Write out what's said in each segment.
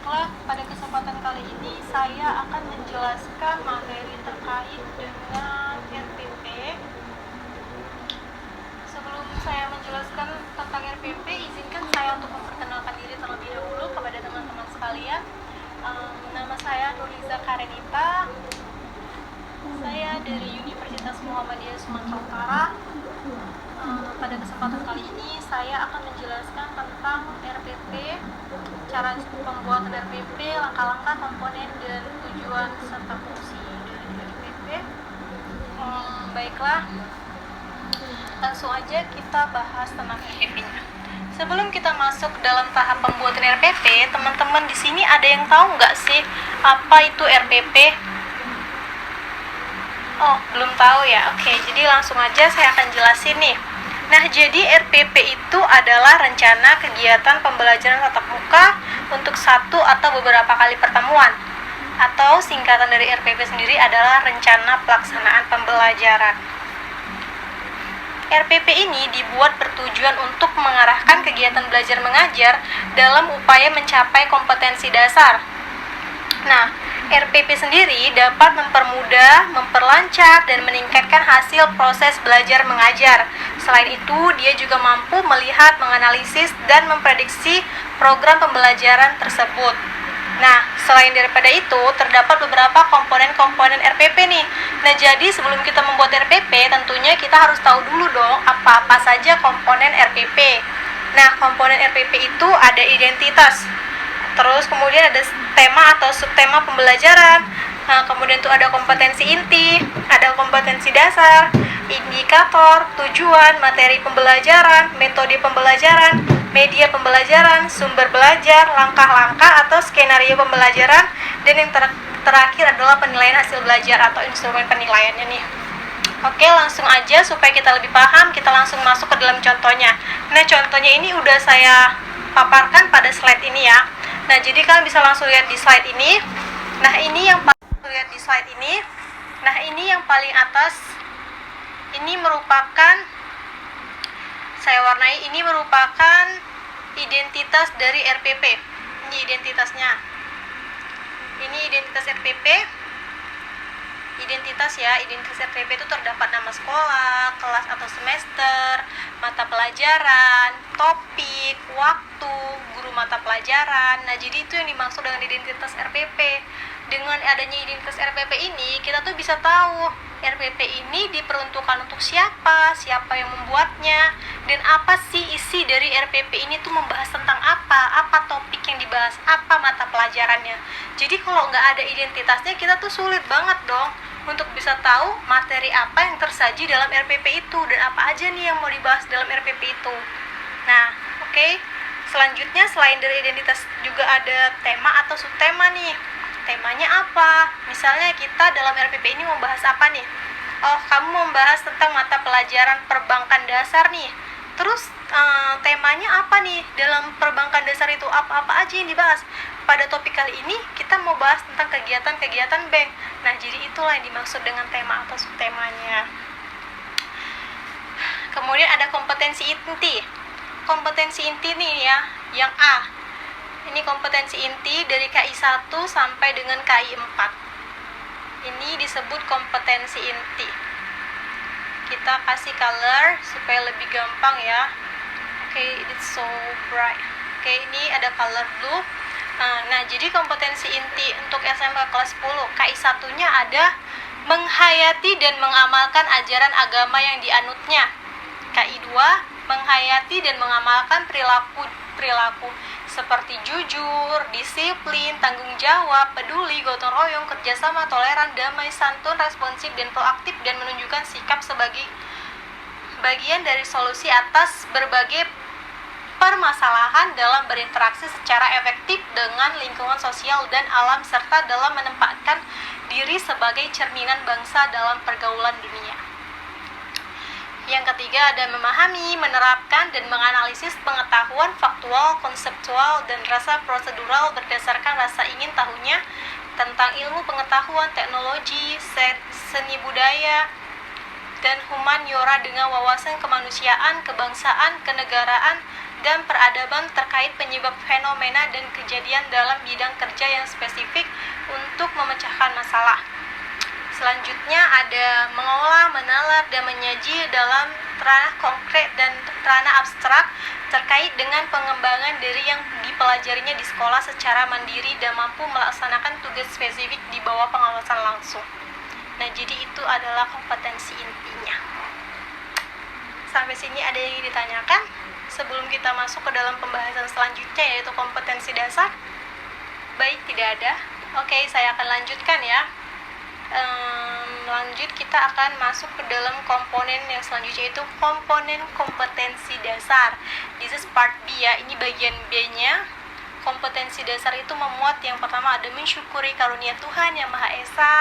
Baiklah, pada kesempatan kali ini saya akan menjelaskan materi terkait dengan RPP. Sebelum saya menjelaskan tentang RPP, izinkan saya untuk memperkenalkan diri terlebih dahulu kepada teman-teman sekalian. Nama saya Nuriza Karenita. Saya dari Universitas Muhammadiyah Sumatera Utara. Pada kesempatan kali ini saya akan menjelaskan tentang RPP, cara pembuatan RPP, langkah-langkah, komponen, dan tujuan serta fungsi dari RPP. Baiklah, langsung aja kita bahas tentang RPP-nya. Sebelum kita masuk dalam tahap pembuatan RPP, teman-teman di sini ada yang tahu nggak sih apa itu RPP? Oh, belum tahu ya? Oke, jadi langsung aja saya akan jelasin nih. Nah, jadi RPP itu adalah rencana kegiatan pembelajaran tatap muka untuk satu atau beberapa kali pertemuan. Atau singkatan dari RPP sendiri adalah rencana pelaksanaan pembelajaran. RPP ini dibuat bertujuan untuk mengarahkan kegiatan belajar mengajar dalam upaya mencapai kompetensi dasar. Nah, RPP sendiri dapat mempermudah, memperlancar, dan meningkatkan hasil proses belajar mengajar. Selain itu, dia juga mampu melihat, menganalisis, dan memprediksi program pembelajaran tersebut. Nah, selain daripada itu, terdapat beberapa komponen-komponen RPP nih. Nah, jadi sebelum kita membuat RPP, tentunya kita harus tahu dulu dong apa-apa saja komponen RPP. Nah, komponen RPP itu ada identitas. Terus kemudian ada tema atau subtema pembelajaran. Nah, kemudian itu ada kompetensi inti, ada kompetensi dasar, indikator, tujuan, materi pembelajaran, metode pembelajaran, media pembelajaran, sumber belajar, langkah-langkah atau skenario pembelajaran, dan yang terakhir adalah penilaian hasil belajar atau instrumen penilaiannya nih. Oke, langsung aja supaya kita lebih paham, kita langsung masuk ke dalam contohnya. Nah, contohnya ini udah saya paparkan pada slide ini ya. Nah, jadi kalian bisa langsung lihat di slide ini. Nah, ini yang paling atas ini merupakan, saya warnai, ini merupakan identitas dari RPP. Ini identitasnya. Ini identitas RPP. Identitas RPP itu terdapat nama sekolah, kelas atau semester, mata pelajaran, topik, waktu, guru mata pelajaran. Nah, jadi itu yang dimaksud dengan identitas RPP. Dengan adanya identitas RPP ini, kita tuh bisa tahu RPP ini diperuntukkan untuk siapa yang membuatnya, dan apa sih isi dari RPP ini tuh membahas tentang apa topik yang dibahas, apa mata pelajarannya. Jadi kalau nggak ada identitasnya, kita tuh sulit banget dong untuk bisa tahu materi apa yang tersaji dalam RPP itu, dan apa aja nih yang mau dibahas dalam RPP itu. Nah, oke. Selanjutnya, selain dari identitas juga ada tema atau subtema nih. Temanya apa? Misalnya kita dalam RPP ini mau bahas apa nih? Oh, kamu mau bahas tentang mata pelajaran perbankan dasar nih. Terus temanya apa nih? Dalam perbankan dasar itu apa aja yang dibahas? Pada topik kali ini kita mau bahas tentang kegiatan-kegiatan bank. Nah, jadi itulah yang dimaksud dengan tema atau subtemanya. Kemudian ada kompetensi inti. Kompetensi inti nih ya, yang A. Ini kompetensi inti dari KI 1 sampai dengan KI 4. Ini disebut kompetensi inti. Kita kasih color supaya lebih gampang ya. Oke, it's so bright. Oke, ini ada color blue. Nah, jadi kompetensi inti untuk SMK kelas 10, KI 1-nya ada menghayati dan mengamalkan ajaran agama yang dianutnya. KI 2, menghayati dan mengamalkan perilaku seperti jujur, disiplin, tanggung jawab, peduli, gotong royong, kerjasama, toleran, damai, santun, responsif, dan proaktif, dan menunjukkan sikap sebagai bagian dari solusi atas berbagai permasalahan dalam berinteraksi secara efektif dengan lingkungan sosial dan alam, serta dalam menempatkan diri sebagai cerminan bangsa dalam pergaulan dunia. Yang ketiga ada memahami, menerapkan, dan menganalisis pengetahuan faktual, konseptual, dan rasa prosedural berdasarkan rasa ingin tahunya tentang ilmu pengetahuan, teknologi, seni budaya, dan humaniora dengan wawasan kemanusiaan, kebangsaan, kenegaraan, dan peradaban terkait penyebab fenomena dan kejadian dalam bidang kerja yang spesifik untuk memecahkan masalah. Selanjutnya ada mengolah, menalar, dan menyaji dalam ranah konkret dan ranah abstrak terkait dengan pengembangan dari yang dipelajarinya di sekolah secara mandiri dan mampu melaksanakan tugas spesifik di bawah pengawasan langsung. Nah, jadi itu adalah kompetensi intinya. Sampai sini ada yang ingin ditanyakan? Sebelum kita masuk ke dalam pembahasan selanjutnya, yaitu kompetensi dasar. Baik, tidak ada. Oke, saya akan lanjutkan ya. Lanjut, kita akan masuk ke dalam komponen yang selanjutnya, yaitu komponen kompetensi dasar. This is part B ya, ini bagian B-nya. Kompetensi dasar itu memuat yang pertama ada mensyukuri karunia Tuhan Yang Maha Esa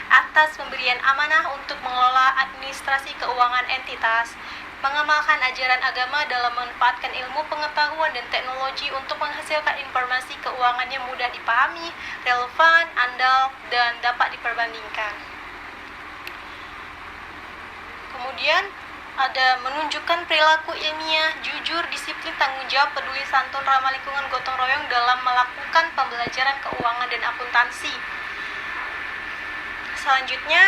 atas pemberian amanah untuk mengelola administrasi keuangan entitas, mengamalkan ajaran agama dalam memanfaatkan ilmu pengetahuan dan teknologi untuk menghasilkan informasi keuangan yang mudah dipahami, relevan, andal, dan dapat diperbandingkan. Kemudian ada menunjukkan perilaku ilmiah, jujur, disiplin, tanggung jawab, peduli, santun, ramah lingkungan, gotong royong dalam melakukan pembelajaran keuangan dan akuntansi. Selanjutnya,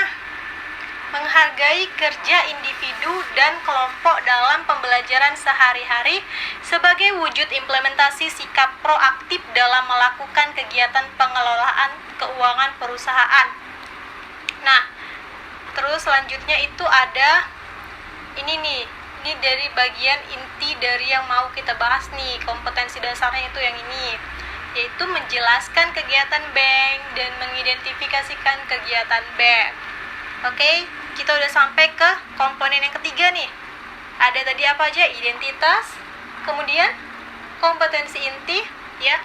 menghargai kerja individu dan kelompok dalam pembelajaran sehari-hari sebagai wujud implementasi sikap proaktif dalam melakukan kegiatan pengelolaan keuangan perusahaan. Nah, terus selanjutnya itu ada ini dari bagian inti dari yang mau kita bahas nih, kompetensi dasarnya itu yang ini, yaitu menjelaskan kegiatan bank dan mengidentifikasikan kegiatan bank. Oke, kita udah sampai ke komponen yang ketiga nih. Ada tadi apa aja? Identitas, kemudian kompetensi inti, ya.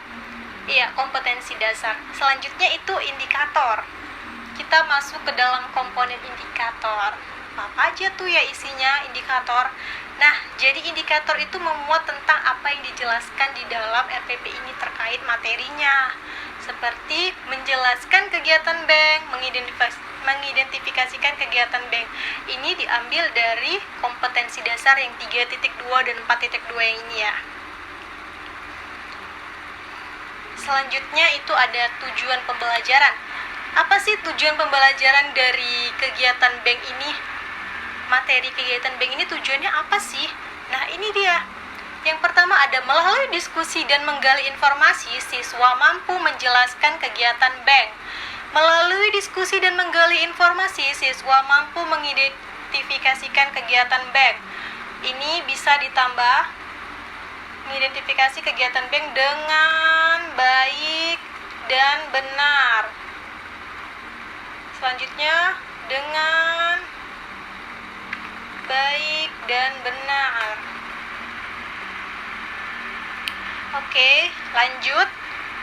Iya, kompetensi dasar. Selanjutnya itu indikator. Kita masuk ke dalam komponen indikator. Apa aja tuh ya isinya indikator? Nah, jadi indikator itu memuat tentang apa yang dijelaskan di dalam RPP ini terkait materinya. Seperti menjelaskan kegiatan bank, mengidentifikasikan kegiatan bank. Ini diambil dari kompetensi dasar yang 3.2 dan 4.2 yang ini ya. Selanjutnya itu ada tujuan pembelajaran. Apa sih tujuan pembelajaran dari kegiatan bank ini? Materi kegiatan bank ini tujuannya apa sih? Nah, ini dia. Yang pertama ada melalui diskusi dan menggali informasi, siswa mampu menjelaskan kegiatan bank. Melalui diskusi dan menggali informasi, siswa mampu mengidentifikasikan kegiatan bank. Ini bisa ditambah mengidentifikasi kegiatan bank dengan baik dan benar. Selanjutnya dengan baik dan benar. Oke, lanjut.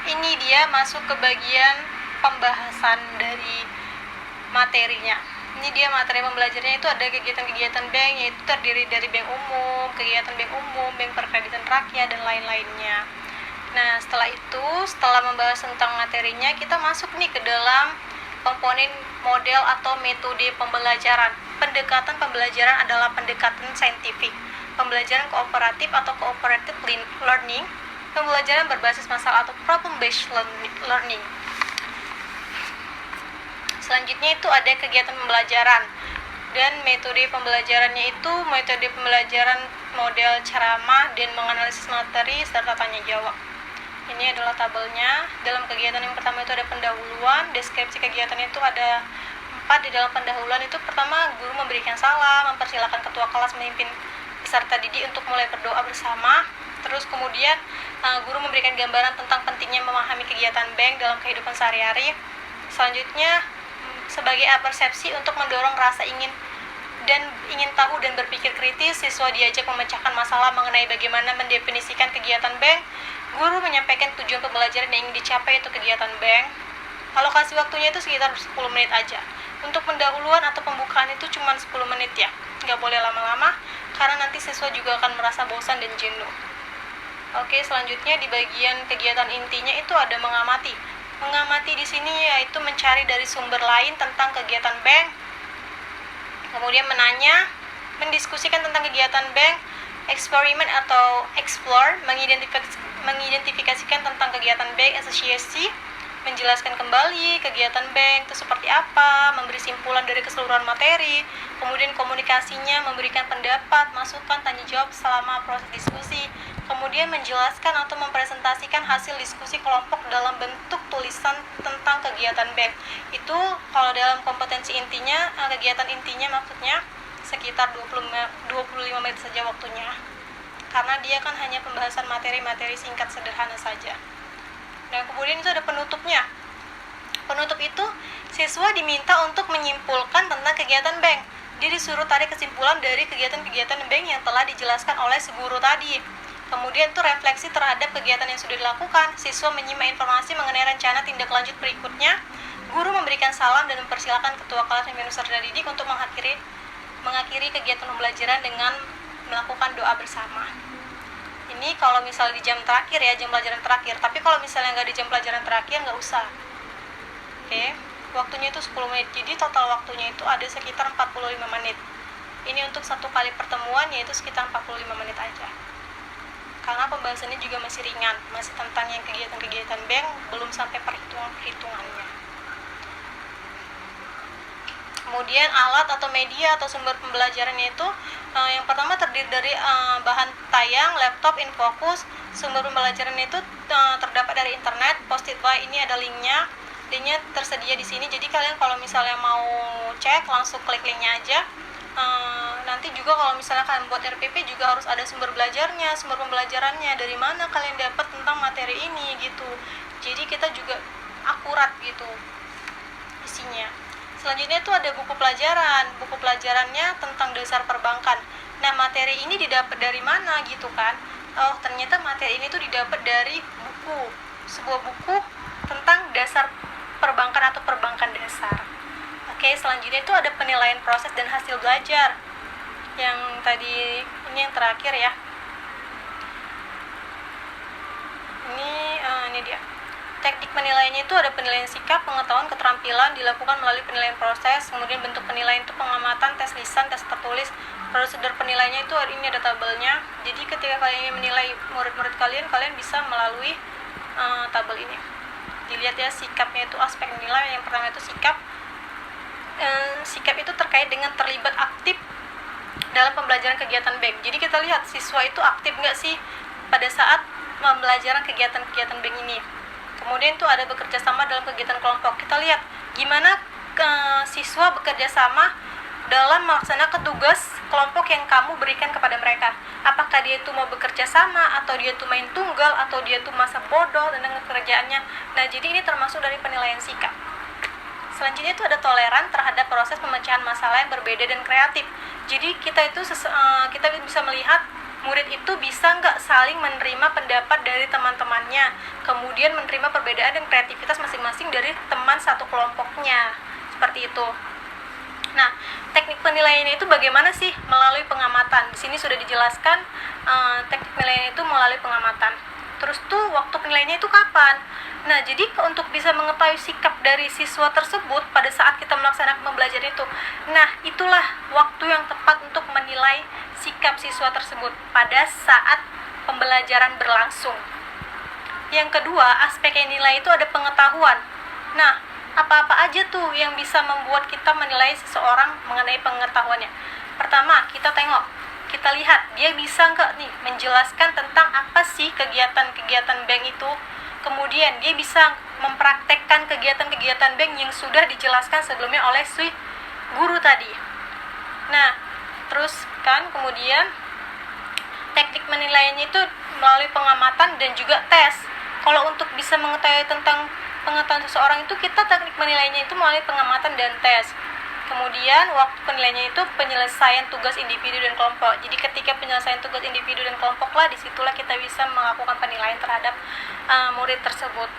Ini dia masuk ke bagian pembahasan dari materinya. Ini dia materi pembelajarannya, itu ada kegiatan-kegiatan bank, yaitu terdiri dari bank umum, kegiatan bank umum, bank perkreditan rakyat, dan lain-lainnya. Nah, setelah membahas tentang materinya, kita masuk nih ke dalam komponen model atau metode pembelajaran. Pendekatan pembelajaran adalah pendekatan saintifik, pembelajaran kooperatif atau cooperative learning, pembelajaran berbasis masalah atau problem-based learning. Selanjutnya itu ada kegiatan pembelajaran, dan metode pembelajarannya itu metode pembelajaran model ceramah dan menganalisis materi serta tanya jawab. Ini adalah tabelnya. Dalam kegiatan yang pertama itu ada pendahuluan, deskripsi kegiatan itu ada 4. Di dalam pendahuluan itu pertama guru memberikan salam, mempersilakan ketua kelas memimpin peserta didik untuk mulai berdoa bersama. Terus kemudian guru memberikan gambaran tentang pentingnya memahami kegiatan bank dalam kehidupan sehari-hari. Selanjutnya sebagai persepsi untuk mendorong rasa ingin tahu dan berpikir kritis, siswa diajak memecahkan masalah mengenai bagaimana mendefinisikan kegiatan bank. Guru menyampaikan tujuan pembelajaran yang ingin dicapai itu kegiatan bank. Alokasi waktunya itu sekitar 10 menit aja. Untuk pendahuluan atau pembukaan itu cuma 10 menit ya. Nggak boleh lama-lama, karena nanti siswa juga akan merasa bosan dan jenuh. Oke, selanjutnya di bagian kegiatan intinya itu ada mengamati. Mengamati di sini yaitu mencari dari sumber lain tentang kegiatan bank. Kemudian menanya, mendiskusikan tentang kegiatan bank, Eksperimen atau explore mengidentifikasikan tentang kegiatan bank. Asosiasi menjelaskan kembali kegiatan bank itu seperti apa, memberi simpulan dari keseluruhan materi, kemudian komunikasinya, memberikan pendapat, masukan, tanya jawab selama proses diskusi, kemudian menjelaskan atau mempresentasikan hasil diskusi kelompok dalam bentuk tulisan tentang kegiatan bank. Itu kalau dalam kompetensi intinya, kegiatan intinya maksudnya sekitar 25 menit saja waktunya, karena dia kan hanya pembahasan materi-materi singkat sederhana saja. Dan kemudian itu ada penutupnya. Penutup itu siswa diminta untuk menyimpulkan tentang kegiatan bank. Dia disuruh tarik kesimpulan dari kegiatan-kegiatan bank yang telah dijelaskan oleh si guru tadi. Kemudian itu refleksi terhadap kegiatan yang sudah dilakukan. Siswa menyimak informasi mengenai rencana tindak lanjut berikutnya. Guru memberikan salam dan mempersilakan ketua kelas dan peserta didik untuk mengakhiri kegiatan pembelajaran dengan melakukan doa bersama. Ini kalau misalnya di jam terakhir ya, jam pelajaran terakhir. Tapi kalau misalnya nggak di jam pelajaran terakhir, nggak usah. Oke, waktunya itu 10 menit. Jadi total waktunya itu ada sekitar 45 menit. Ini untuk satu kali pertemuan, yaitu sekitar 45 menit aja. Karena pembahasannya juga masih ringan, masih tentang yang kegiatan-kegiatan bank, belum sampai perhitungannya. Kemudian alat atau media atau sumber pembelajarannya itu yang pertama terdiri dari bahan tayang, laptop, infocus. Sumber pembelajarannya itu terdapat dari internet. Post-it by ini ada linknya tersedia di sini. Jadi kalian kalau misalnya mau cek langsung klik linknya aja. Nanti juga kalau misalnya kalian buat RPP juga harus ada sumber belajarnya, sumber pembelajarannya, dari mana kalian dapat tentang materi ini gitu. Jadi kita juga akurat gitu isinya. Selanjutnya itu ada buku pelajaran. Buku pelajarannya tentang dasar perbankan. Nah, materi ini didapat dari mana gitu kan? Oh, ternyata materi ini tuh didapat dari buku. Sebuah buku tentang dasar perbankan atau perbankan dasar. Oke, selanjutnya itu ada penilaian proses dan hasil belajar. Yang tadi, ini yang terakhir ya. Ini dia. Teknik penilaiannya itu ada penilaian sikap, pengetahuan, keterampilan, dilakukan melalui penilaian proses, kemudian bentuk penilaian itu pengamatan, tes lisan, tes tertulis. Prosedur penilaiannya itu ini ada tabelnya. Jadi ketika kalian ingin menilai murid-murid kalian bisa melalui tabel ini. Dilihat ya sikapnya itu aspek nilai. Yang pertama itu sikap. Sikap itu terkait dengan terlibat aktif dalam pembelajaran kegiatan bank. Jadi kita lihat siswa itu aktif nggak sih pada saat pembelajaran kegiatan-kegiatan bank ini. Kemudian itu ada bekerja sama dalam kegiatan kelompok. Kita lihat gimana siswa bekerja sama dalam melaksanakan tugas kelompok yang kamu berikan kepada mereka. Apakah dia itu mau bekerja sama, atau dia itu main tunggal, atau dia itu masa bodoh dengan kerjaannya. Nah, jadi ini termasuk dari penilaian sikap. Selanjutnya itu ada toleran terhadap proses pemecahan masalah yang berbeda dan kreatif. Jadi kita bisa melihat murid itu bisa nggak saling menerima pendapat dari teman-temannya, kemudian menerima perbedaan dan kreativitas masing-masing dari teman satu kelompoknya, seperti itu. Nah, teknik penilaiannya itu bagaimana sih? Melalui pengamatan. Di sini sudah dijelaskan teknik penilaian itu melalui pengamatan. Terus tuh waktu penilaiannya itu kapan? Nah, jadi untuk bisa mengetahui sikap dari siswa tersebut pada saat kita melaksanakan pembelajaran itu, nah itulah waktu yang tepat untuk menilai sikap siswa tersebut pada saat pembelajaran berlangsung. Yang kedua, aspek yang nilai itu ada pengetahuan. Nah, apa-apa aja tuh yang bisa membuat kita menilai seseorang mengenai pengetahuannya. Pertama, kita lihat dia bisa nggak nih menjelaskan tentang apa sih kegiatan-kegiatan bank itu. Kemudian dia bisa mempraktekkan kegiatan-kegiatan bank yang sudah dijelaskan sebelumnya oleh si guru tadi. Nah, terus kan kemudian teknik menilainya itu melalui pengamatan dan juga tes. Kalau untuk bisa mengetahui tentang pengetahuan seseorang itu, kita teknik menilainya itu melalui pengamatan dan tes. Kemudian waktu penilaiannya itu penyelesaian tugas individu dan kelompok. Jadi ketika penyelesaian tugas individu dan kelompok lah, disitulah kita bisa melakukan penilaian terhadap murid tersebut.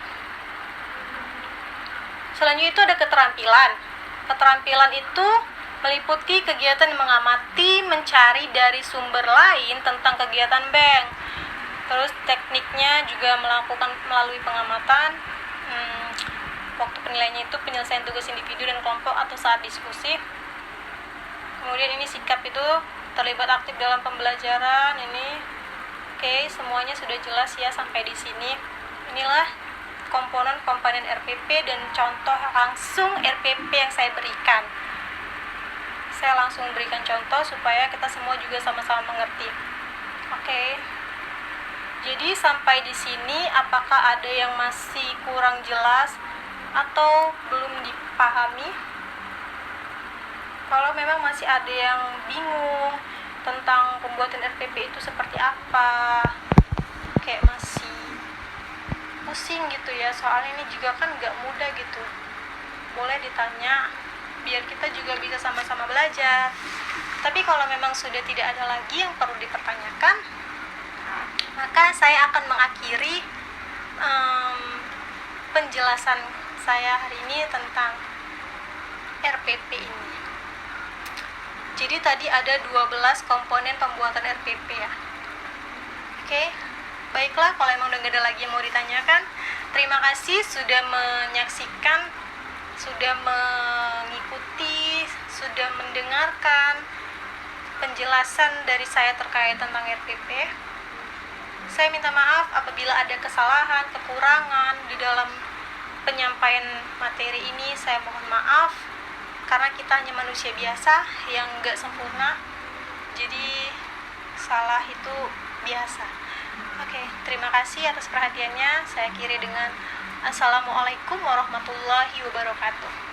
Selanjutnya itu ada keterampilan. Keterampilan itu meliputi kegiatan mengamati, mencari dari sumber lain tentang kegiatan bank. Terus tekniknya juga melakukan melalui pengamatan. Waktu penilaiannya itu penyelesaian tugas individu dan kelompok atau saat diskusi. Kemudian ini sikap itu terlibat aktif dalam pembelajaran ini. Oke, semuanya sudah jelas ya sampai di sini. Inilah komponen-komponen RPP dan contoh langsung RPP yang saya berikan. Saya langsung berikan contoh supaya kita semua juga sama-sama mengerti. Oke. Jadi sampai di sini apakah ada yang masih kurang jelas atau belum dipahami? Kalau memang masih ada yang bingung tentang pembuatan RPP itu seperti apa, kayak masih pusing gitu ya, soalnya ini juga kan nggak mudah gitu, boleh ditanya biar kita juga bisa sama-sama belajar. Tapi kalau memang sudah tidak ada lagi yang perlu dipertanyakan, maka saya akan mengakhiri penjelasan saya hari ini tentang RPP ini. Jadi tadi ada 12 komponen pembuatan RPP ya. Oke, baiklah, kalau emang udah gak ada lagi yang mau ditanyakan, terima kasih sudah menyaksikan, sudah mengikuti, sudah mendengarkan penjelasan dari saya terkait tentang RPP. Saya minta maaf apabila ada kesalahan, kekurangan di dalam penyampaian materi ini. Saya mohon maaf, karena kita hanya manusia biasa yang gak sempurna, jadi salah itu biasa. Oke, terima kasih atas perhatiannya. Saya akhiri dengan Assalamualaikum warahmatullahi wabarakatuh.